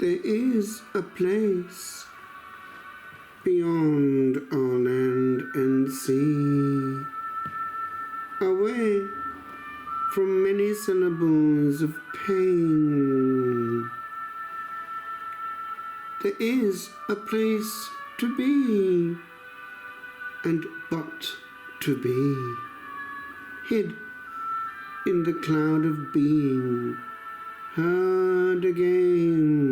There is a place beyond our land and sea, away from many syllables of pain. There is a place to be, and but to be, hid in the cloud of being, heard again.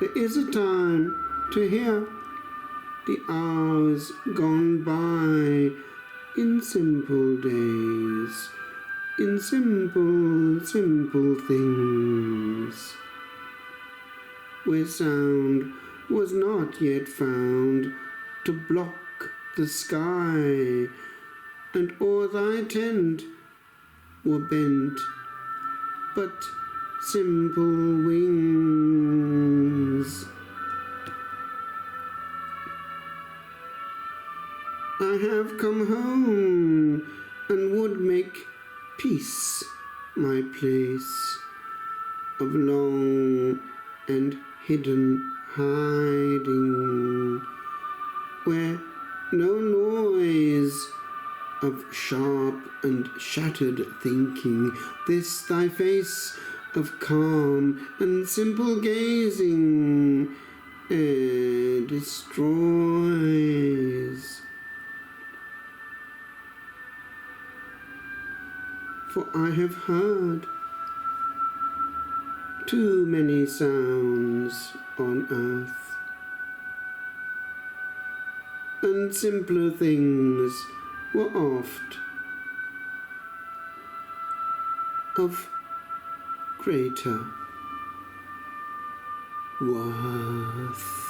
There is a time to hear the hours gone by in simple days, in simple, simple things, where sound was not yet found to block the sky, and o'er thy tent were bent but simple wings. I have come home and would make peace my place of long and hidden hiding, where no noise of sharp and shattered thinking, this thy face of calm and simple gazing destroys. For I have heard too many sounds on earth, and simpler things were oft of greater worth.